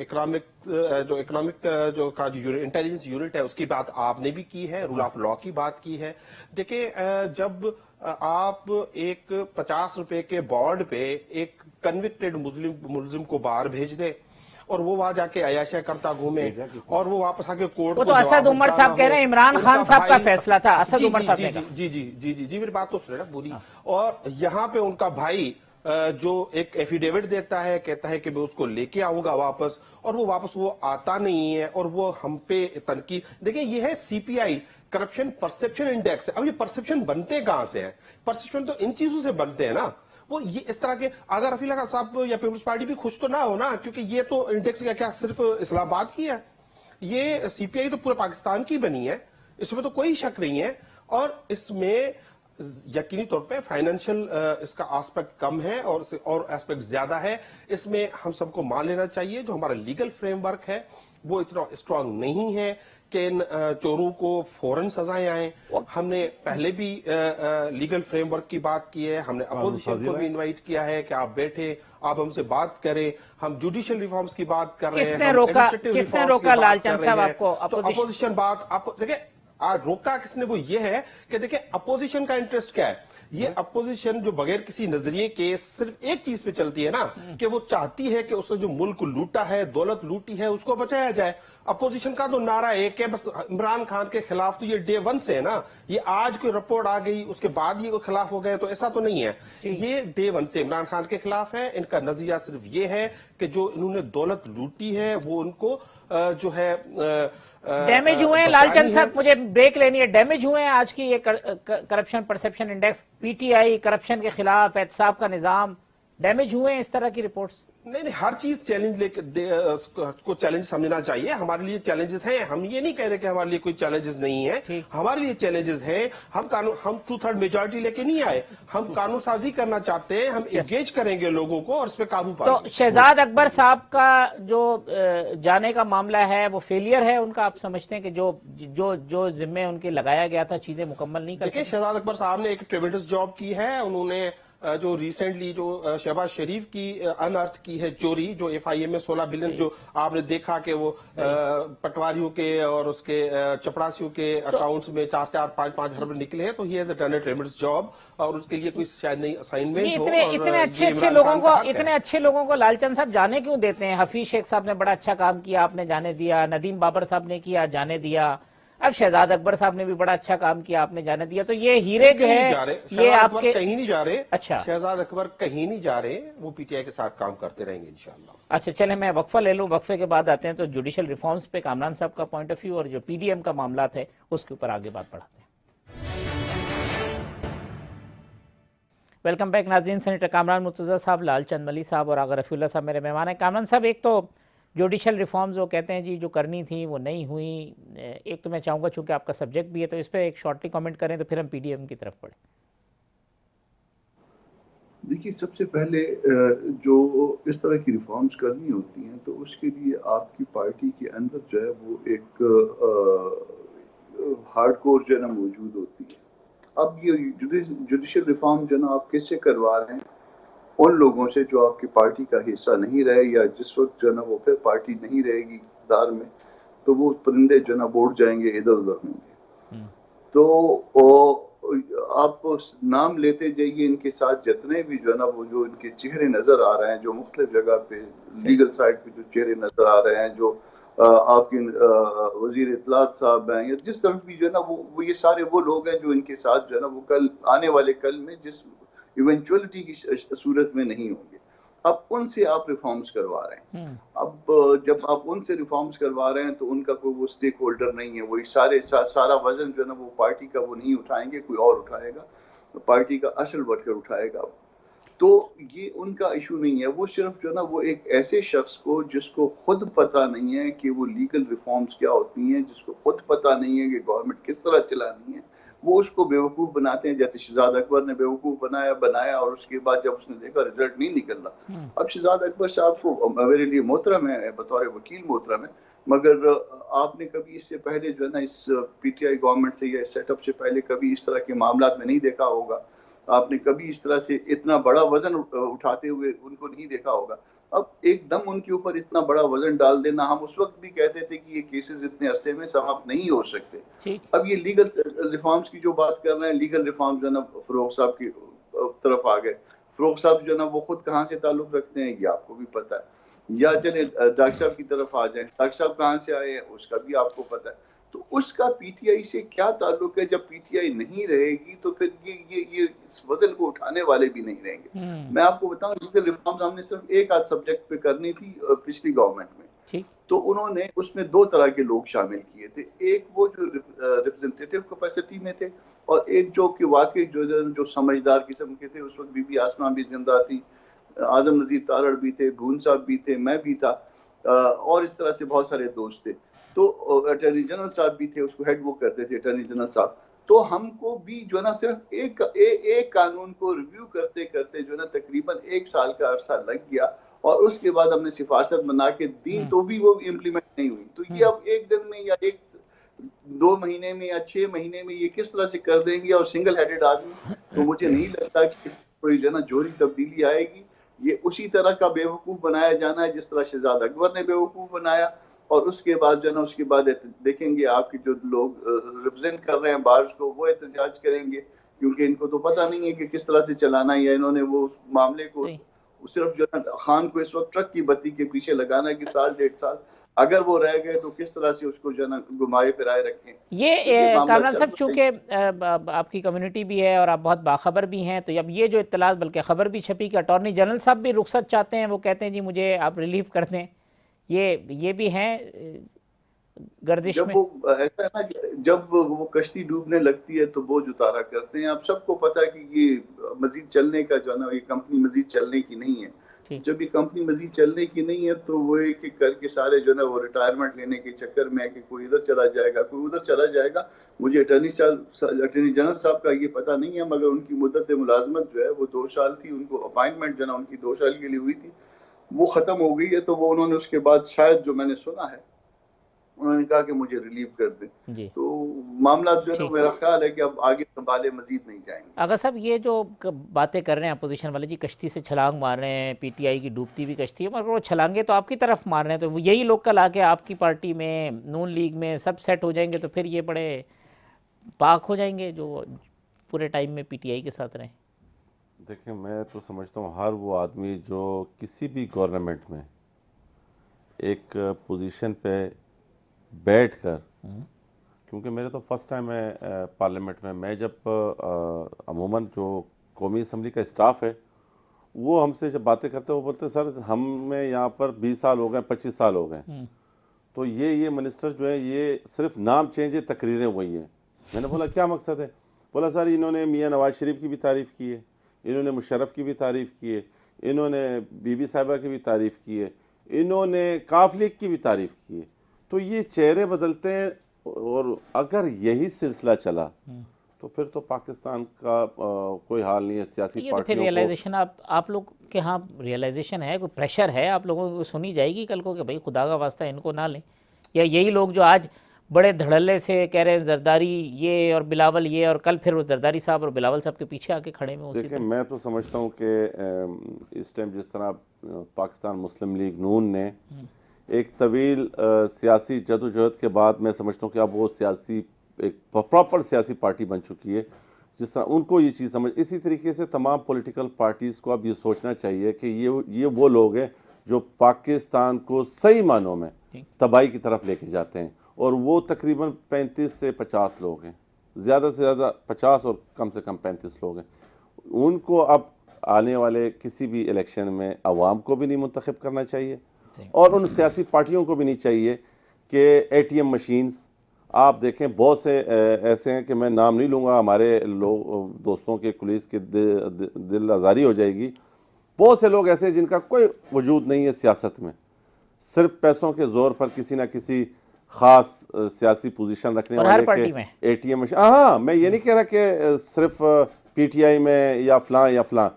इकोनॉमिक जो इंटेलिजेंस यूनिट है उसकी बात आपने भी की है, रूल ऑफ लॉ की बात की है। देखिए जब आप एक 50 रुपए के बॉन्ड पे एक कन्विक्टेड मुस्लिम को बाहर भेज दे और वो वहां जाके अयाशा करता घूमे और वो वापस आके कोर्ट वो तो असद उमर साहब कह रहे हैं इमरान खान साहब का फैसला था। असद उमर साहब ने जी मेरी बात तो सुने ना पूरी। और यहाँ पे उनका भाई जो एक एफिडेविट देता है, कहता है कि मैं उसको लेके आऊंगा वापस, और वो वापस वो आता नहीं है और वो हम पे तनकीद। देखिए ये है सीपीआई, करप्शन परसेप्शन इंडेक्स। अब ये परसेप्शन बनते कहां से है? परसेप्शन तो इन चीजों से बनते हैं ना। वो ये इस तरह के, अगर रफीला साहब या पीपल्स पार्टी भी खुश तो ना हो ना, क्योंकि ये तो इंडेक्स क्या सिर्फ इस्लामाबाद की है, ये सीपीआई तो पूरे पाकिस्तान की बनी है, इसमें तो कोई शक नहीं है। और इसमें यकीनी तौर पे फाइनेंशियल इसका एस्पेक्ट कम है और एस्पेक्ट ज्यादा है। इसमें हम सबको मान लेना चाहिए जो हमारा लीगल फ्रेमवर्क है वो इतना स्ट्रांग नहीं है कि इन चोरों को फौरन सजाएं आए। हमने पहले भी लीगल फ्रेमवर्क की बात की है, हमने अपोजिशन को भी इनवाइट किया है कि आप बैठे, आप हमसे बात करें। हम जुडिशियल रिफॉर्म्स की बात कर रहे हैं, किसने रोका लालचंद साहब आपको? तो अपोजिशन बात आपको देखिए आज रोका किसने, वो ये है कि देखिए अपोजिशन का इंटरेस्ट क्या है। ये अपोजिशन जो बगैर किसी नजरिए के सिर्फ एक चीज पे चलती है ना कि वो चाहती है कि उसने जो मुल्क लूटा है, दौलत लूटी है, उसको बचाया जाए। अपोजिशन का तो नारा एक है बस, इमरान खान के खिलाफ तो ये डे वन से है ना, ये आज कोई रिपोर्ट आ गई उसके बाद ये खिलाफ हो गए तो ऐसा तो नहीं है। ये डे वन से इमरान खान के खिलाफ है। इनका नजरिया सिर्फ ये है कि जो इन्होंने दौलत लूटी है वो उनको जो है डैमेज हुए हैं। लालचंद साहब मुझे ब्रेक लेनी है। डैमेज हुए हैं आज की ये corruption perception index, PTI corruption के खिलाफ, एहतसाब का निजाम, डैमेज हुए हैं इस तरह की रिपोर्ट्स? नहीं, हर चीज चैलेंज को चैलेंज समझना चाहिए। हमारे लिए चैलेंजेस हैं, हम ये नहीं कह रहे कि हमारे लिए कोई चैलेंजेस नहीं है, हमारे लिए चैलेंजेस हैं। हम 2/3 मेजॉरिटी लेके नहीं आए, हम कानून साजी करना चाहते हैं, हम एंगेज करेंगे लोगों को और इस पे काबू पाएंगे। तो शहजाद अकबर साहब का जो जाने का मामला है वो फेलियर है उनका, आप समझते हैं कि जो जिम्मे उनके लगाया गया था चीजें मुकम्मल नहीं कर देखिए, शहजाद अकबर साहब ने एक ट्रेमेंडस जॉब की है। उन्होंने जो रिसेंटली जो शहबाज शरीफ की अनअर्थ की है चोरी, जो एफआईए में 16 बिलियन जो आपने देखा कि वो पटवारियों के और उसके चपरासियों के अकाउंट्स में 4-5 अरब निकले हैं, तो he has done a ट्रेमेंडस job और उसके लिए कोई शायद नहीं असाइनमेंट हो। इतने अच्छे लोगों को लालचंद साहब जाने क्यों देते हैं? हफीज शेख साहब ने बड़ा अच्छा काम किया, आपने जाने दिया। नदीम बाबर साहब ने किया, जाने दिया। अब शहजाद अकबर साहब ने भी बड़ा अच्छा काम किया, आपने जाने दिया। तो ये हीरे जो है ये आपके कहीं नहीं जा रहे। अच्छा, शहजाद अकबर कहीं नहीं जा रहे, वो पीटीआई के साथ काम करते रहेंगे इंशाअल्लाह। अच्छा, चले मैं वक्फा ले लूं, वक्फे के बाद आते हैं तो जुडिशियल रिफॉर्म्स पे कामरान साहब का पॉइंट ऑफ व्यू और जो पीडीएम का मामला थे उसके ऊपर आगे बात बढ़ाते हैं। वेलकम बैक नाज़रीन। सेनेटर कामरान मुर्तज़ा साहब, लालचंद मली साहब और आगा रफ़ीउल्लाह साहब मेरे मेहमान हैं। कामरान साहब, एक तो जुडिशल रिफॉर्म्स वो कहते हैं जी जो करनी थी वो नहीं हुई। एक तो मैं चाहूँगा चूंकि आपका सब्जेक्ट भी है तो इस पर एक शॉर्टली कमेंट करें तो फिर हम पीडीएम की तरफ बढ़ें। देखिए, सबसे पहले जो इस तरह की रिफॉर्म्स करनी होती हैं तो उसके लिए आपकी पार्टी के अंदर जो है वो एक हार्डकोर जो है ना मौजूद होती है। अब ये जुडिशियल रिफॉर्म जो है ना आप कैसे करवा रहे हैं उन लोगों से जो आपकी पार्टी का हिस्सा नहीं रहे, या जिस वक्त जो है ना वो फिर पार्टी नहीं रहेगी इक़्तिदार में तो वो परिंदे जो है ना बोर्ड जाएंगे, इधर उधर होंगे। तो आप नाम लेते जाइए, इनके साथ जितने भी जो है ना वो जो इनके चेहरे नजर आ रहे हैं, जो मुख्तलिफ जगह पे लीगल साइड पे जो चेहरे नजर आ रहे हैं, जो आपके वजीर इत्तलात साहब हैं या जिस तरफ भी जो है ना वो ये सारे वो लोग हैं जो इनके साथ जो है ना वो कल आने वाले कल में जिस इवेंचुअलिटी की सूरत में नहीं होंगे। अब उनसे आप रिफॉर्म्स करवा रहे हैं। अब जब आप उनसे रिफॉर्म्स करवा रहे हैं तो उनका कोई वो स्टेक होल्डर नहीं है, वही सारा वजन जो है ना वो पार्टी का वो नहीं उठाएंगे, कोई और उठाएगा, पार्टी का असल वर्कर उठाएगा। तो ये उनका इशू नहीं है। वो सिर्फ जो है ना वो एक ऐसे शख्स को जिसको खुद पता नहीं है कि वो लीगल रिफॉर्म्स क्या होती हैं, जिसको खुद पता नहीं है कि गवर्नमेंट किस तरह चलानी है, वो उसको बेवकूफ़ बनाते हैं। जैसे शहजाद अकबर ने बेवकूफ़ बनाया और उसके बाद जब उसने देखा रिजल्ट नहीं निकल रहा। अब शहजाद अकबर साहब को मेरे लिए मोहतरम है, बतौर वकील मोहतरम है, मगर आपने कभी इससे पहले जो है ना इस पीटीआई गवर्नमेंट से या इस सेटअप से पहले कभी इस तरह के मामला में नहीं देखा होगा। आपने कभी इस तरह से इतना बड़ा वजन उठाते हुए उनको नहीं देखा होगा। अब एकदम उनके ऊपर इतना बड़ा वजन डाल देना, हम उस वक्त भी कहते थे कि ये केसेस इतने अरसे में समाप्त नहीं हो सकते। अब ये लीगल रिफॉर्म्स की जो बात कर रहे हैं, लीगल रिफॉर्म्स जो है ना फरूख साहब की तरफ आ गए। फरूख साहब जो है ना वो खुद कहाँ से ताल्लुक रखते हैं ये आपको भी पता है। या चले डॉक्टर साहब की तरफ आ जाए, डॉक्टर साहब कहाँ से आए हैं उसका भी आपको पता है। तो उसका पीटीआई से क्या ताल्लुक है? जब पीटीआई नहीं रहेगी तो फिर ये इस वजन को उठाने वाले भी नहीं रहेंगे। मैं आपको बताऊं, लीगल रिफॉर्म्स हमने सिर्फ एक आध सब्जेक्ट पे करनी थी पिछली गवर्नमेंट में, तो उन्होंने उसमें दो तरह के लोग शामिल किए थे। एक वो जो रिप्रेजेंटेटिव कैपेसिटी में थे और एक जो कि वाकई जो समझदार किस्म के थे। उस वक्त बीबी आसमा भी जिंदा थी, आजम नजीर तारड़ भी थे, भून साहब भी थे, मैं भी था और इस तरह से बहुत सारे दोस्त थे। तो अटॉर्नी जनरल साहब भी थे, उसको हेड वो करते थे अटॉर्नी जनरल साहब। تو ہم کو بھی جو ہے نا صرف ایک قانون کو ریویو کرتے کرتے جو ہے نا تقریباً 1 سال کا عرصہ لگ گیا، اور اس کے بعد ہم نے سفارشت بنا کے دی تو بھی وہ امپلیمنٹ نہیں ہوئی. تو یہ اب ایک دن میں یا 2 مہینے میں یا 6 مہینے میں یہ کس طرح سے کر دیں گے اور سنگل ہیڈڈ آدمی، تو مجھے نہیں لگتا کہ اس کوئی جو ہے نا جوہری تبدیلی آئے گی. یہ اسی طرح کا بیوقوف بنایا جانا ہے جس طرح شہزاد اکبر نے بیوقوف بنایا. اور اس کے بعد جو ہے نا اس کے بعد دیکھیں گے آپ کے جو لوگ ریپرزینٹ کر رہے ہیں بارز کو، وہ احتجاج کریں گے، کیونکہ ان کو تو پتہ نہیں ہے کہ کس طرح سے چلانا ہے، یا انہوں نے وہ معاملے کو صرف جو ہے نا خان کو اس وقت ٹرک کی بتی کے پیچھے لگانا ہے کہ 1.5 سال اگر وہ رہ گئے تو کس طرح سے اس کو جو ہے نا گھمائے پھرائے رکھیں. یہ کامران صاحب چونکہ آپ کی کمیونٹی بھی ہے اور آپ بہت باخبر بھی ہیں، تو اب یہ جو اطلاعات بلکہ خبر بھی چھپی کہ اٹارنی جنرل صاحب بھی رخصت چاہتے ہیں، وہ کہتے ہیں جی مجھے آپ ریلیف کر دیں، یہ بھی ہیں گردش میں. جب وہ ایسا ہے نا کہ جب وہ کشتی ڈوبنے لگتی ہے تو بوجھ اتارا کرتے ہیں. آپ سب کو پتا ہے کہ یہ مزید چلنے کا جو ہے نا یہ کمپنی مزید چلنے کی نہیں ہے. جب یہ کمپنی مزید چلنے کی نہیں ہے تو وہ ایک ایک کر کے سارے جو ہے نا وہ ریٹائرمنٹ لینے کے چکر میں ہے کہ کوئی ادھر چلا جائے گا کوئی ادھر چلا جائے گا. مجھے اٹارنی جنرل صاحب کا یہ پتہ نہیں ہے، مگر ان کی مدت ملازمت جو ہے وہ 2 سال تھی. ان کو اپائنٹمنٹ جو ہے نا ان کی 2 سال کے لیے ہوئی تھی، وہ ختم ہو گئی ہے. تو وہ انہوں نے اس کے بعد شاید جو میں نے سنا ہے انہوں نے کہا کہ مجھے ریلیف کر دیں. تو معاملات جو ہے میرا خیال ہے کہ اب آگے سنبھالے مزید نہیں جائیں گے. آغا صاحب یہ جو باتیں کر رہے ہیں اپوزیشن والے، جی کشتی سے چھلانگ مار رہے ہیں، پی ٹی آئی کی ڈوبتی ہوئی کشتی ہے، مگر وہ چھلانگیں تو آپ کی طرف مار رہے ہیں، تو یہی لوگ کل آ کے آپ کی پارٹی میں نون لیگ میں سب سیٹ ہو جائیں گے، تو پھر یہ بڑے پاک ہو جائیں گے جو پورے ٹائم میں پی ٹی آئی کے ساتھ رہیں. دیکھیں میں تو سمجھتا ہوں ہر وہ آدمی جو کسی بھی گورنمنٹ میں ایک پوزیشن پہ بیٹھ کر، کیونکہ میرے تو فرسٹ ٹائم ہے پارلیمنٹ میں جب عموماً جو قومی اسمبلی کا اسٹاف ہے وہ ہم سے جب باتیں کرتے ہیں وہ بولتے ہیں سر ہمیں یہاں پر 20 سال ہو گئے 25 سال ہو گئے، تو یہ منسٹر جو ہیں یہ صرف نام چینج ہے، تقریریں وہی ہیں. میں نے بولا کیا مقصد ہے؟ بولا سر انہوں نے میاں نواز شریف کی بھی تعریف کی ہے، انہوں نے مشرف کی بھی تعریف کی ہے، انہوں نے بی بی صاحبہ کی بھی تعریف کی ہے، انہوں نے کاف لیگ کی بھی تعریف کی ہے. تو یہ چہرے بدلتے ہیں، اور اگر یہی سلسلہ چلا تو پھر تو پاکستان کا کوئی حال نہیں ہے. سیاسی یہ تو پھر ریئلائزیشن آپ لوگ کے ہاں ریئلائزیشن ہے، کوئی پریشر ہے آپ لوگوں کو سنی جائے گی کل کو کہ بھائی خدا کا واسطہ ان کو نہ لیں، یا یہی لوگ جو آج بڑے دھڑلے سے کہہ رہے ہیں زرداری یہ اور بلاول یہ، اور کل پھر وہ زرداری صاحب اور بلاول صاحب کے پیچھے آ کے کھڑے میں اسی دیکھیں میں تو سمجھتا ہوں کہ اس ٹائم جس طرح پاکستان مسلم لیگ نون نے ایک طویل سیاسی جدوجہد کے بعد میں سمجھتا ہوں کہ اب وہ سیاسی ایک پراپر سیاسی پارٹی بن چکی ہے. جس طرح ان کو یہ چیز سمجھ، اسی طریقے سے تمام پولیٹیکل پارٹیز کو اب یہ سوچنا چاہیے کہ یہ وہ لوگ ہیں جو پاکستان کو صحیح معنوں میں تباہی کی طرف لے کے جاتے ہیں، اور وہ تقریباً 35 سے 50 لوگ ہیں، زیادہ سے زیادہ 50 اور کم سے کم 35 لوگ ہیں. ان کو اب آنے والے کسی بھی الیکشن میں عوام کو بھی نہیں منتخب کرنا چاہیے، اور ان سیاسی پارٹیوں کو بھی نہیں چاہیے کہ اے ٹی ایم مشینز. آپ دیکھیں بہت سے ایسے ہیں کہ میں نام نہیں لوں گا، ہمارے لوگ دوستوں کے کلیز کے دل آزاری ہو جائے گی. بہت سے لوگ ایسے ہیں جن کا کوئی وجود نہیں ہے سیاست میں، صرف پیسوں کے زور پر کسی نہ کسی خاص سیاسی پوزیشن رکھنے والے کے اے ٹی ایم مشین. ہاں میں یہ نہیں کہہ رہا کہ صرف پی ٹی آئی میں یا فلاں،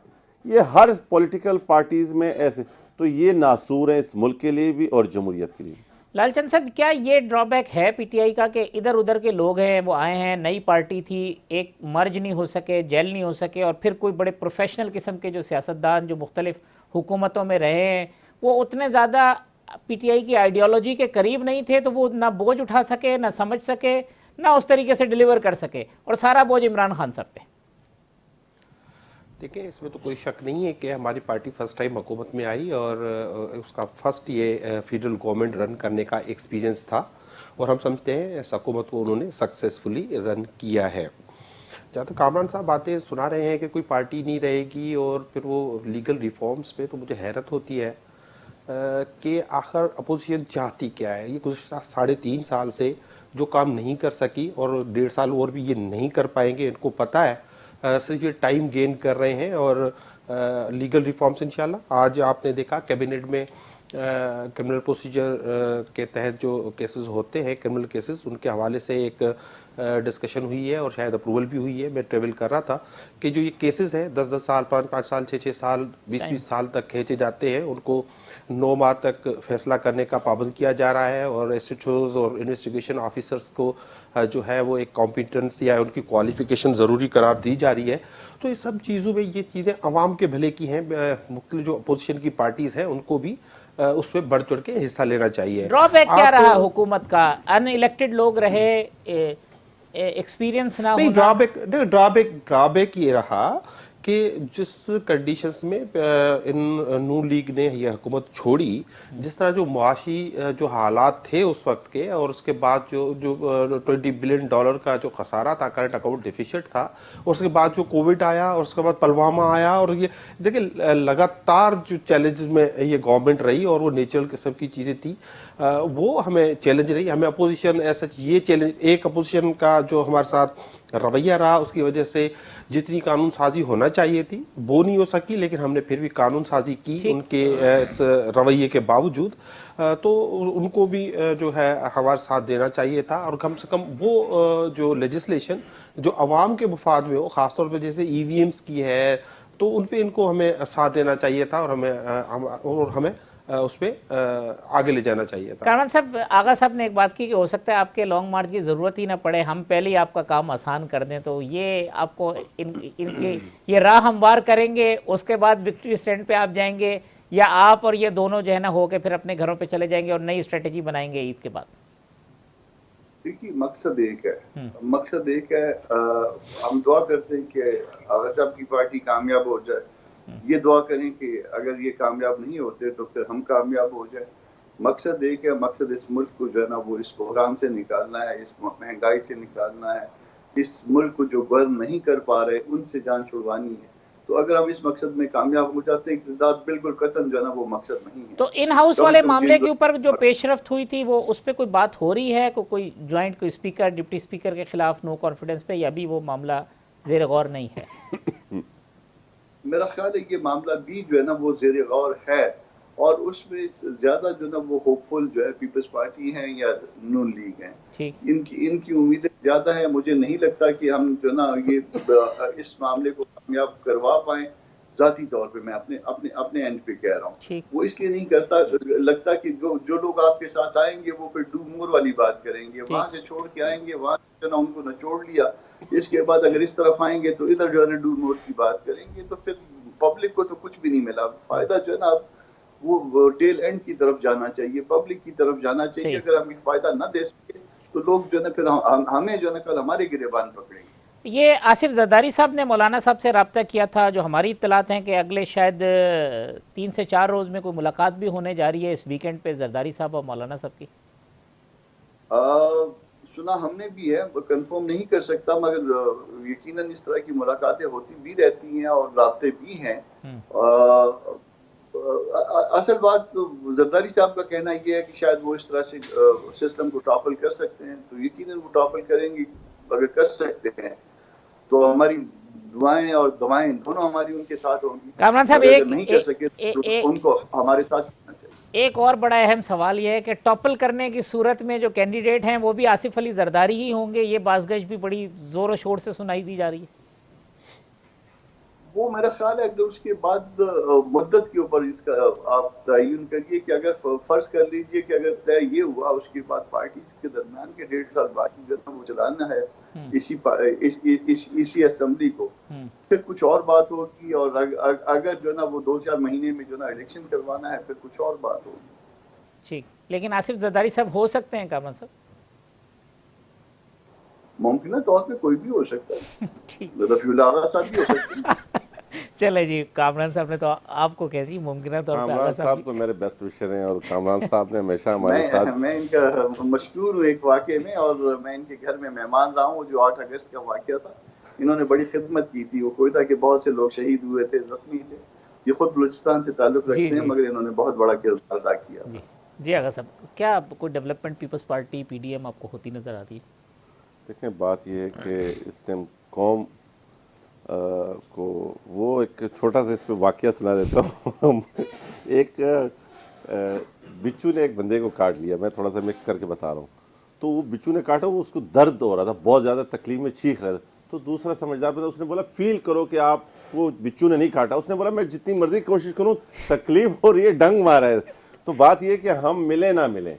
یہ ہر پولیٹیکل پارٹیز میں ایسے. تو یہ ناسور ہے اس ملک کے لیے بھی اور جمہوریت کے لیے. لال چند صاحب کیا یہ ڈرا بیک ہے پی ٹی آئی کا کہ ادھر ادھر کے لوگ ہیں، وہ آئے ہیں، نئی پارٹی تھی، ایک مرج نہیں ہو سکے، جیل نہیں ہو سکے، اور پھر کوئی بڑے پروفیشنل قسم کے جو سیاستدان جو مختلف حکومتوں میں رہے ہیں وہ اتنے زیادہ پی ٹی آئی کی آئیڈیالوجی کے قریب نہیں تھے، تو وہ نہ بوجھ اٹھا سکے، نہ سمجھ سکے، نہ اس طریقے سے ڈیلیور کر سکے، اور سارا بوجھ عمران خان صاحب پہ. دیکھیں اس میں تو کوئی شک نہیں ہے کہ ہماری پارٹی فرسٹ ٹائم حکومت میں آئی اور اس کا فرسٹ یہ فیڈرل گورنمنٹ رن کرنے کا ایکسپیرینس تھا، اور ہم سمجھتے ہیں اس حکومت کو انہوں نے سکسیسفلی رن کیا ہے. جہاں تک کامران صاحب باتیں سنا رہے ہیں کہ کوئی پارٹی نہیں رہے گی اور پھر وہ لیگل ریفارمز پہ، تو مجھے حیرت ہوتی ہے کہ آخر اپوزیشن چاہتی کیا ہے. یہ گزشتہ 3.5 سال سے جو کام نہیں کر سکی اور 1.5 سال اور بھی یہ نہیں کر پائیں گے، ان کو پتہ ہے، صرف یہ ٹائم گین کر رہے ہیں. اور لیگل ریفارمز انشاءاللہ آج آپ نے دیکھا کیبنٹ میں क्रिमिनल प्रोसीजर के तहत जो केसेस होते हैं, क्रिमिनल केसेस, उनके हवाले से एक डिस्कशन हुई है और शायद अप्रूवल भी हुई है। मैं ट्रेवल कर रहा था कि जो ये केसेस हैं 10-10 साल, 5-5 साल, 6-6 साल, 20-20 साल तक खींचे जाते हैं, उनको 9 माह तक फैसला करने का पाबंद किया जा रहा है और एसएचओज और इन्वेस्टिगेशन ऑफिसर्स को जो है वो एक कॉम्पिटेंस या उनकी क्वालिफिकेशन ज़रूरी करार दी जा रही है। तो ये सब चीज़ों में ये चीज़ें अवाम के भले की हैं। मुख्तलिफ जो अपोजिशन की पार्टीज़ हैं उनको भी उस पर बढ़ चढ़ के हिस्सा लेना चाहिए। ड्रॉबैक क्या रहा हुकूमत का? अनइलेक्टेड लोग रहे, एक्सपीरियंस ना नहीं, होना। ड्रॉबैक ये रहा कि जिस कंडीशंस में इन नून लीग ने यह हुकूमत छोड़ी, जिस तरह जो मुआशी जो हालात थे उस वक्त के, और उसके बाद जो $20 बिलियन का जो खसारा था, करंट अकाउंट डिफिसिट था, उसके बाद जो कोविड आया और उसके बाद पुलवामा आया, और ये देखिए लगातार जो चैलेंजेस में ये गवर्नमेंट रही और वो नेचुरल किस्म की चीज़ें थी, वो हमें चैलेंज रही। हमें अपोजिशन ऐसा ये चैलेंज, एक अपोजिशन का जो हमारे साथ रवैया रहा, उसकी वजह से जितनी कानून साजी होना चाहिए थी वो नहीं हो सकी, लेकिन हमने फिर भी कानून साजी की उनके इस रवैये के बावजूद। तो उनको भी जो है हमारे साथ देना चाहिए था, और कम से कम वो जो लेजिस्लेशन जो अवाम के मुफाद में हो, खासतौर पर जैसे ईवीएम्स की है, तो उन पे इनको हमें साथ देना चाहिए था और हमें उस पर आगे ले जाना चाहिए था। कामरान साहब, आगा साहब ने एक बात की कि हो सकता है आपके लॉन्ग मार्च की ज़रूरत ही ना पड़े, हम पहले ही आपका काम आसान कर दें, तो ये आपको इनके ये राह हमवार करेंगे, उसके बाद विक्ट्री स्टैंड पे आप जाएंगे, या आप और ये दोनों जो है ना हो के फिर अपने घरों पे चले जाएंगे और नई स्ट्रेटेजी बनाएंगे ईद के बाद? देखिए, मकसद एक है, हम दुआ करते हैं कि आगा साहब की पार्टी कामयाब हो जाए। ये दुआ करें कि अगर ये कामयाब नहीं होते तो फिर हम कामयाब हो जाए। मकसद एक है, मकसद इस मुल्क को जो है ना वो इस बहरान से निकालना है, इस महंगाई से निकालना है, इस मुल्क को जो गर्म नहीं कर पा रहे उनसे जान छुड़वानी है। तो अगर हम इस मकसद में कामयाब हो जाते हैं, इक़्तिदार बिल्कुल कतन जो है ना वो मकसद नहीं है। तो इन हाउस वाले मामले के ऊपर जो पेशरफ्त हुई थी, वो उस पर कोई बात हो रही है? कोई ज्वाइंट, कोई स्पीकर, डिप्टी स्पीकर के खिलाफ नो कॉन्फिडेंस पे, या भी वो मामला ज़ेर गौर नहीं है? मेरा ख्याल है कि मामला भी जो है ना वो ज़ेर गौर है, और उसमें ज्यादा जो ना वो होपफुल जो है पीपल्स पार्टी हैं या नून लीग हैं। इनकी उम्मीदें ज्यादा है। मुझे नहीं लगता कि हम जो ना ये इस मामले को कामयाब करवा पाए। जाती तौर पे मैं अपने एंड पे कह रहा हूँ, वो इसलिए नहीं लगता कि जो लोग आपके साथ आएंगे वो फिर डू मोर वाली बात करेंगे, वहां से छोड़ के आएंगे, वहां जो ना उनको नचोड़ लिया, इसके बाद अगर इस तरफ आएंगे तो इधर जो है डू मोर की बात करेंगे, तो फिर पब्लिक को तो कुछ भी नहीं मिला। फायदा जो है ना वो टेल एंड की तरफ जाना चाहिए, पब्लिक की तरफ जाना चाहिए। अगर हम फायदा न दे सके तो लोग जो है फिर हमें जो है कल हमारे गिरेबान पकड़ेंगे। ये आसिफ जरदारी साहब ने मौलाना साहब से रब्ता किया था, जो हमारी इत्तलात हैं कि अगले शायद 3 से 4 रोज में कोई मुलाकात भी होने जा रही है इस वीकेंड पे जरदारी साहब और मौलाना साहब की। सुना हमने भी है, कंफर्म नहीं कर सकता, मगर यकीनन इस तरह की मुलाकातें होती भी रहती हैं और राब्ते भी हैं। असल बात तो जरदारी साहब का कहना यह है कि शायद वो इस तरह से सिस्टम को टॉपल कर सकते हैं, तो यकीनन वो टॉपल करेंगे। अगर कर सकते हैं तो हमारी दुआएं और दवाएं दोनों हमारी उनके साथ होंगी। कामरान साहब, नहीं कर सके तो उनको हमारे साथ रहना चाहिए। एक और बड़ा अहम सवाल यह है कि टॉपल करने की सूरत में जो कैंडिडेट हैं वो भी आसिफ अली जरदारी ही होंगे, ये बाज़गश भी बड़ी जोर शोर से सुनाई दी जा रही है। वो मेरा ख्याल है कि उसके बाद मुद्दत के ऊपर इसका आप तयन करिए कि अगर फर्ज कर लीजिए कि अगर तय ये हुआ, उसके बाद पार्टी के दरमियान के 1.5 साल बाकी जो वो चलाना है इसी असेंबली को, फिर कुछ और बात होगी। और अगर जो ना वो 2-4 महीने में जो ना इलेक्शन करवाना है फिर कुछ और बात होगी। ठीक, लेकिन आसिफ जरदारी साहब हो सकते हैं कामरान साहब? मुमकिन तौर पे कोई भी हो सकता है, रफीउल आगा साहब भी हो सकते हैं। चले जी, कामरान साहब ने तो आपको कह दी मुमकिन तौर पे। कामरान साहब तो मेरे बेस्ट विशर हैं और कामरान साहब ने हमेशा हमारे साथ। मैं इनका मशहूर हूँ एक वाक़े में, और मैं इनके घर में मेहमान रहा हूँ। जो 8 अगस्त का वाक़या था, इन्होंने बड़ी खिदमत की थी। वो कोयटा के बहुत से लोग शहीद हुए थे, जख्मी थे। ये खुद बलूचिस्तान से ताल्लुक़ रखते हैं, मगर इन्होंने बहुत बड़ा किरदार अदा किया। जी आगा साहब, क्या कोई डेवलपमेंट पीपल्स पार्टी पीडीएम आपको होती नजर आती है? देखें, बात यह है कि इस टाइम कौम को वो एक छोटा सा इस पे वाकया सुना देता हूँ। एक बिच्छू ने एक बंदे को काट लिया, मैं थोड़ा सा मिक्स करके बता रहा हूँ। तो वो बिच्छू ने काटा, वो उसको दर्द हो रहा था, बहुत ज़्यादा तकलीफ में चीख रहा था। तो दूसरा समझदार बंदा, उसने बोला फील करो कि आप, वो बिच्छू ने नहीं काटा, उसने बोला मैं जितनी मर्जी कोशिश करूँ, तकलीफ हो रही है, डंग मारा है। तो बात ये कि हम मिले ना मिले,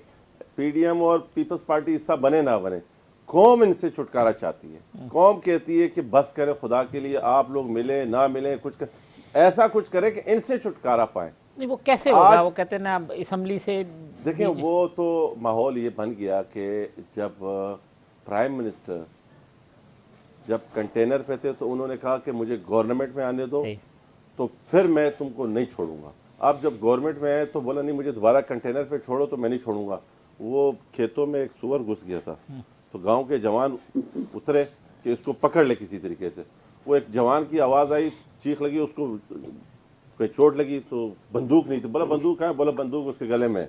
पीडीएम और पीपल्स पार्टी हिस्सा बने ना बने, कौम इनसे छुटकारा चाहती है। कौम कहती है कि बस करें खुदा के लिए, आप लोग मिले ना मिले, ऐसा कुछ करें कि इनसे छुटकारा पाए। नहीं, वो कैसे होगा? वो कहते हैं ना असेंबली से। देखिए, वो तो माहौल ये बन गया कि जब प्राइम मिनिस्टर जब कंटेनर पे थे तो उन्होंने कहा कि मुझे गवर्नमेंट में आने दो, तो फिर मैं तुमको नहीं छोड़ूंगा। अब जब गवर्नमेंट में आए तो बोला नहीं, मुझे दोबारा कंटेनर पे छोड़ो तो मैं नहीं छोड़ूंगा। वो खेतों में एक सुअर घुस गया था, तो गांव के जवान उतरे कि इसको पकड़ ले किसी तरीके से। वो एक जवान की आवाज़ आई, चीख लगी, उसको कोई चोट लगी, तो बंदूक नहीं थी। बोला बंदूक कहाँ है? बोला बंदूक उसके गले में।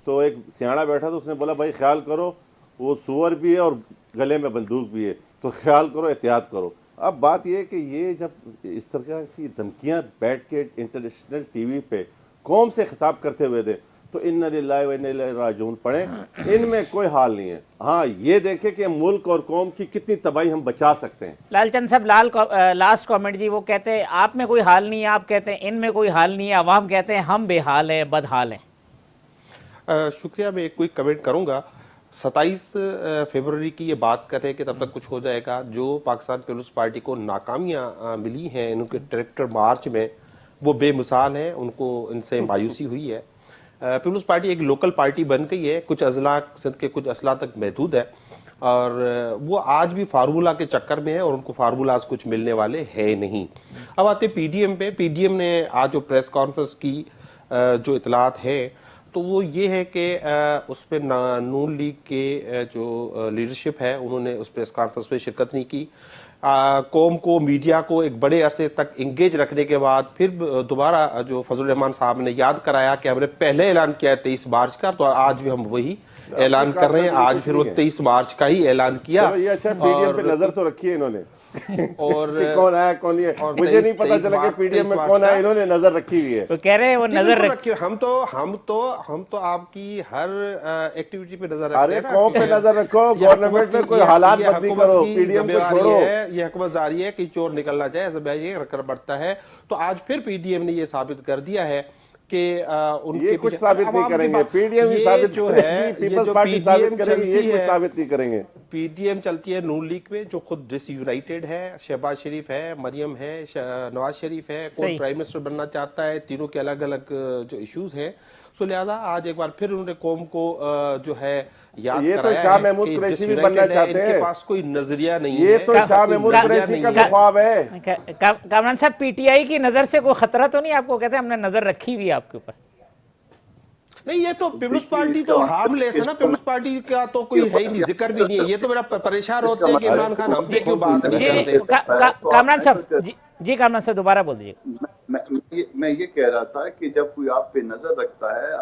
तो एक सियाना बैठा था, उसने बोला भाई ख्याल करो, वो सुअर भी है और गले में बंदूक भी है, तो ख्याल करो, एहतियात करो। अब बात यह है कि ये जब इस तरह की धमकियां बैठ के इंटरनेशनल टीवी पे कौम से खिताब करते हुए थे, तो इन्ना लिल्लाहि व इन्ना इलैहि राजिऊन पढ़े, इनमें कोई हाल नहीं है। हाँ, ये देखें कि मुल्क और कौम की कितनी तबाही हम बचा सकते हैं। लालचंद साहब, लास्ट कमेंट जी, वो कहते हैं आप में कोई हाल नहीं है, आप कहते हैं इनमें कोई हाल नहीं है, अवाम कहते हैं हम बेहाल है, बदहाल हैं। शुक्रिया। मैं एक कोई कमेंट करूंगा। 27 फरवरी की ये बात कर रहे हैं कि तब तक कुछ हो जाएगा। जो पाकिस्तान पीपल्स पार्टी को नाकामियां मिली हैं उनके ट्रैक्टर मार्च में, वो बेमिसाल हैं। उनको इनसे मायूसी हुई है। पीपल्स पार्टी एक लोकल पार्टी बन गई है, कुछ अजला सिंध के कुछ अजला तक महदूद है, और वो आज भी फार्मूला के चक्कर में है और उनको फार्मूलाज कुछ मिलने वाले हैं नहीं। अब आते पीडीएम पे। पीडीएम ने आज जो प्रेस कॉन्फ्रेंस की जो इतलात है, तो वो ये है कि उस पर नून लीग के जो लीडरशिप है उन्होंने उस प्रेस कॉन्फ्रेंस में शिरकत नहीं की। कौम को, मीडिया को एक बड़े अरसे तक इंगेज रखने के बाद फिर दोबारा जो फजल रहमान साहब ने याद कराया कि हमने पहले ऐलान किया है 23 मार्च का, तो आज भी हम वही ऐलान कर रहे हैं। आज फिर वो 23 मार्च का ही ऐलान किया। ये अच्छा, पीडीएम पे नजर तो रखी है इन्होंने और कौन आया कौन नहीं है, मुझे नहीं पता चला कि पीडीएम में कौन आया, इन्होंने नजर रखी हुई है। तो कह रहे हैं वो नजर रखी। हम तो आपकी हर एक्टिविटी पे नजर रखते हैं। अरे कौम पे नजर रखो, गवर्नमेंट में कोई हालात बदली करो, पीडीएम को छोड़ो। ये हुकूमत जारी है कि चोर निकलना चाहे, ऐसा ये रखकर बढ़ता है। तो आज फिर पीडीएम ने ये साबित कर दिया है कि उनके ये कुछ साबित नहीं करेंगे, पीडीएम ही साबित जो है, पीपल्स पार्टी साबित करेगी, ये कुछ साबित नहीं करेंगे। पीडीएम चलती है नून लीग में, जो खुद डिसयूनाइटेड है। शहबाज शरीफ है, मरियम है, नवाज शरीफ है, कौन प्राइम मिनिस्टर बनना चाहता है, तीनों के अलग अलग जो इश्यूज हैं। सो लिहाजा आज एक बार फिर उन्होंने कौम को जो है याद ये कराया तो शाह महमूद कुरैशी भी बनना चाहते हैं, इनके पास कोई नजरिया नहीं है। ये तो शाह महमूद कुरैशी का तो ख्वाब है। कामरान साहब, पीटीआई की नजर से कोई खतरा तो नहीं आपको? कहते हैं हमने नजर रखी हुई है आपके ऊपर। नहीं, ये तो पीपल्स पार्टी तो हार्मलेस है ना। पीपल्स पार्टी का तो कोई है ही नहीं, जिक्र भी नहीं है। ये तो मेरा परेशान होते हैं कि इमरान खान हम पे क्यों बात नहीं करते। कामरान साहब जी, कामरान साहब दोबारा बोल दीजिए। मैं ये कह रहा था कि जब कोई आप पे नजर रखता है,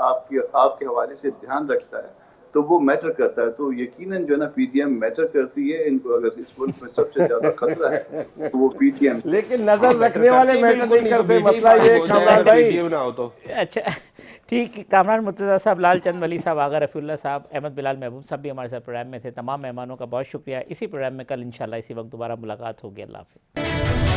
आपके हवाले से ध्यान रखता है, तो वो मैटर करता है। तो यकीनन जो है ना, पीडीएम मैटर करती है। इनको अगर इस मुल्क में सबसे ज्यादा खतरा है तो वो पीडीएम। लेकिन नजर रखने वाले मैटर नहीं करते, मसला ये कामरान भाई। अच्छा, ठीक। कामरान मुर्तजा साहब, लालचंद वली साहब, आगा रफीउल्लाह साहब, अहमद बिलाल महबूब साहब भी हमारे साथ प्रोग्राम में थे। तमाम मेहमानों का बहुत शुक्रिया। इसी प्रोग्राम में कल इंशाल्लाह इसी वक्त दोबारा मुलाकात होगी। अल्लाह हाफिज़।